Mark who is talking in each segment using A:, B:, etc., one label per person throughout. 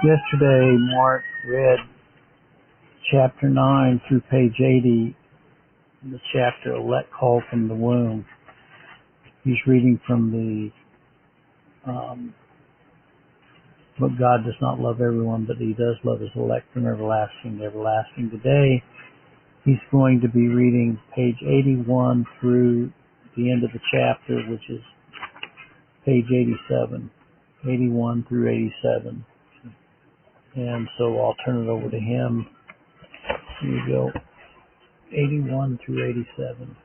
A: Yesterday, Mark read chapter 9 through page 80, the chapter Let Call from the Womb. He's reading from the But God does not love everyone, but He does love His elect from everlasting to everlasting. Today, he's going to be reading page 81 through the end of the chapter, which is page 87, 81 through 87. And so I'll turn it over to him. Here you go. 81 through 87.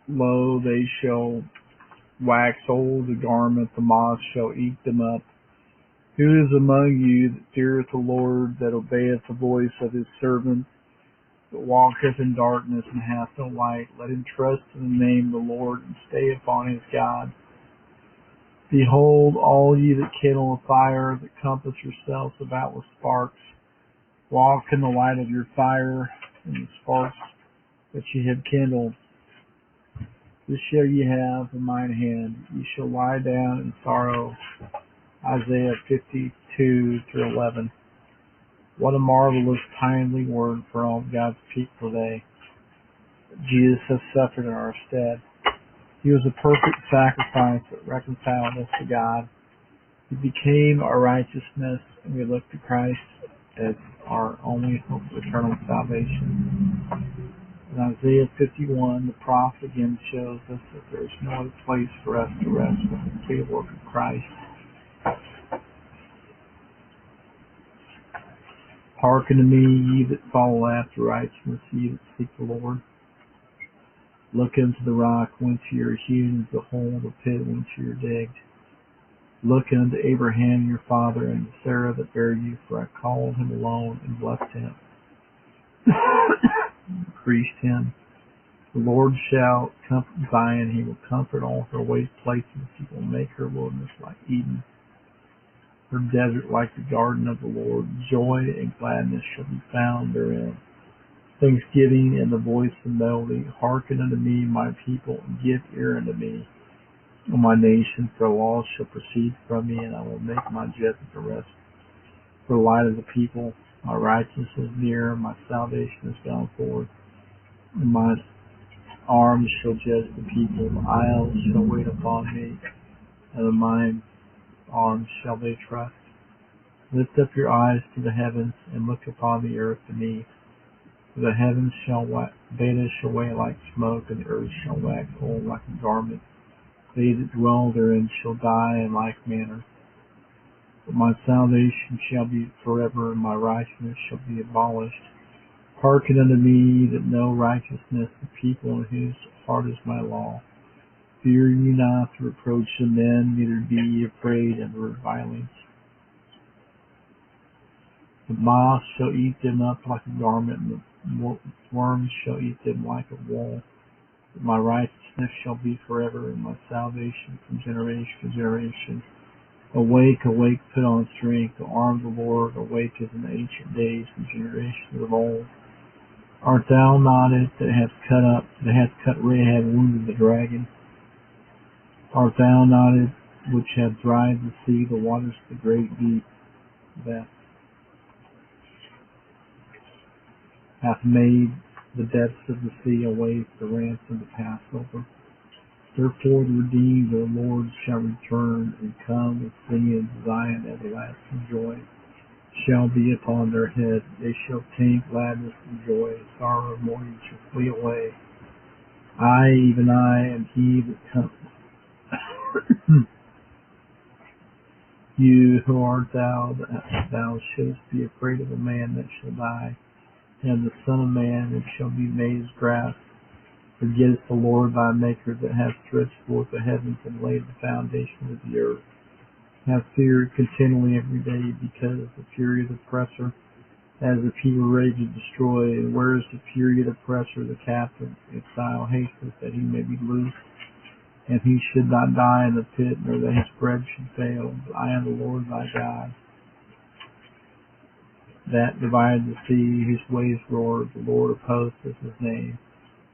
B: Lo, they shall wax old the garment, the moth shall eat them up. Who is among you that feareth the Lord, that obeyeth the voice of his servant, that walketh in darkness and hath no light? Let him trust in the name of the Lord, and stay upon his God. Behold, all ye that kindle a fire, that compass yourselves about with sparks, walk in the light of your fire, and the sparks that ye have kindled. This shall ye have in mine hand. Ye shall lie down in sorrow. Isaiah 52:11. What a marvelous, timely word for all God's people today. Jesus has suffered in our stead. He was a perfect sacrifice that reconciled us to God. He became our righteousness, and we look to Christ as our only hope of eternal salvation. In Isaiah 51, the prophet again shows us that there is no other place for us to rest but the complete work of Christ. Hearken to me, ye that follow after righteousness, ye that seek the Lord. Look unto the rock whence ye are hewn, and behold the pit whence ye are digged. Look unto Abraham your father, and to Sarah that bare you, for I called him alone, and blessed him, increased him. The Lord shall comfort Zion, he will comfort all her waste places, he will make her wilderness like Eden, her desert like the garden of the Lord. Joy and gladness shall be found therein, thanksgiving and the voice of melody. Hearken unto me, my people, and give ear unto me, O my nation, for laws shall proceed from me, and I will make my judgment to rest. For the light of the people, my righteousness is near, my salvation is gone forth, and my arms shall judge the people. The isles shall wait upon me, and in mine arms shall they trust. Lift up your eyes to the heavens, and look upon the earth beneath. For the heavens shall vanish away like smoke, and the earth shall wax old like a garment. They that dwell therein shall die in like manner. But my salvation shall be forever, and my righteousness shall be abolished. Hearken unto me that know righteousness, the people in whose heart is my law. Fear ye not the reproach of men, neither be ye afraid of revilings. The moth shall eat them up like a garment, and the worms shall eat them like a wool. But my righteousness shall be forever, and my salvation from generation to generation. Awake, awake, put on strength. The arm of the Lord awaketh in the ancient days and generations of old. Art thou not it that hath cut Rahab, wounded the dragon? Art thou not it which hath dried the sea, the waters of the great deep, that hath made the depths of the sea a way for the ransom to pass over? Therefore the redeemed of the Lord shall return, and come with singing to Zion. Everlasting joy shall be upon their head. They shall obtain gladness and joy. Sorrow and mourning shall flee away. I, even I, am he that comes. You, who art thou, that thou shouldest be afraid of a man that shall die, and the Son of Man that shall be made as grass? Forgettest the Lord thy Maker, that hath stretched forth the heavens and laid the foundation of the earth? Have fear continually every day, because of the fury of the oppressor, as the people rage to destroy. And where is the fury of the oppressor? The captive exile hasteth that he may be loosed. and he should not die in the pit, nor that his bread should fail. But I am the Lord thy God, that divided the sea, whose waves roared. The Lord of hosts is his name.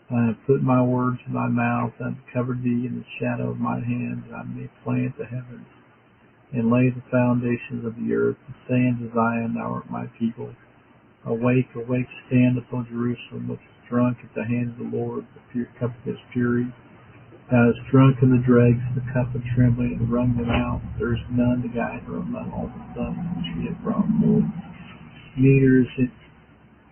B: I have put my words in thy mouth, and have covered thee in the shadow of mine hand, that I may plant the heavens, and lay the foundations of the earth, and say unto Zion, thou art my people. Awake, awake, stand upon Jerusalem, which is drunk at the hand of the Lord, the cup of his fury. Thou hast drunken the dregs, the cup of trembling, and wrung them out. There is none to guide her among all the sons which she hath brought forth. Neither is it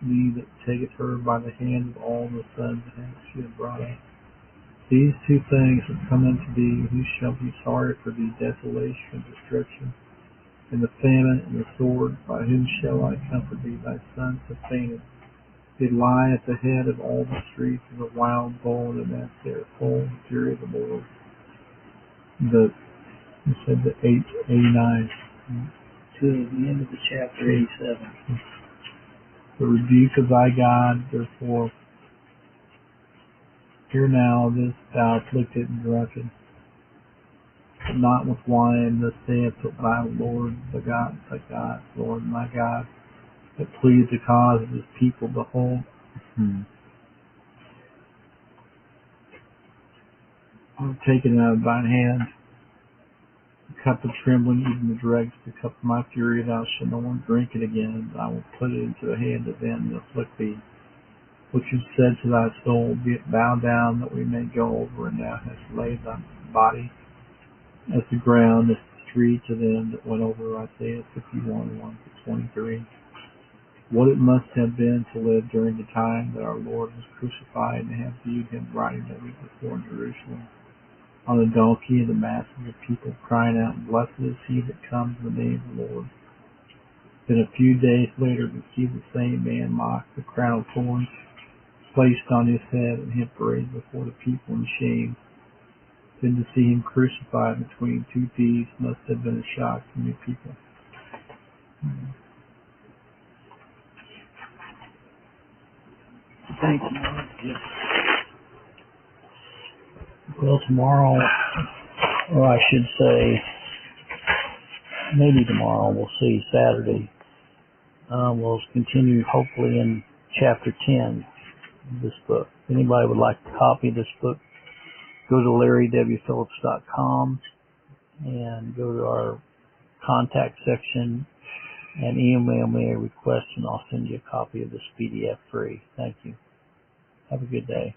B: me that taketh her by the hand of all the sons that she hath brought up. These two things have come unto thee, who shall be sorry for thee, desolation and destruction, and the famine and the sword. By whom shall I comfort thee? Thy sons have fainted. They lie at the head of all the streets as a wild bull, and that they are full of the fury of the Lord. You said the 889.
A: To the end of the chapter 87.
B: The rebuke of thy God, therefore, hear now this, thou afflicted and drunken, but not with wine. Thus saith thy Lord, thy God, Lord my God, that pleads the cause of his people. Behold, I have taken out of thine hand the cup of trembling, even the dregs, the cup of my fury. Thou shalt no more drink it again, but I will put it into the hand of them that afflict thee. Which you said to thy soul, be it bow down that we may go over, and thou hast laid thy body as the ground, as the street to them that went over. Isaiah 51, 1-23. What it must have been to live during the time that our Lord was crucified, and have viewed him riding the week before in Jerusalem on a donkey, and the masses of people crying out, blessed is he that comes in the name of the Lord. Then a few days later to see the same man mocked, the crown of thorns placed on his head, and him paraded before the people in shame. Then to see him crucified between two thieves must have been a shock to many people.
A: Thank you. Well, tomorrow, or I should say, maybe tomorrow, we'll see, Saturday, we'll continue hopefully in chapter 10 of this book. If anybody would like to copy this book, go to LarryWPhillips.com and go to our contact section and email me a request, and I'll send you a copy of this PDF free. Thank you. Have a good day.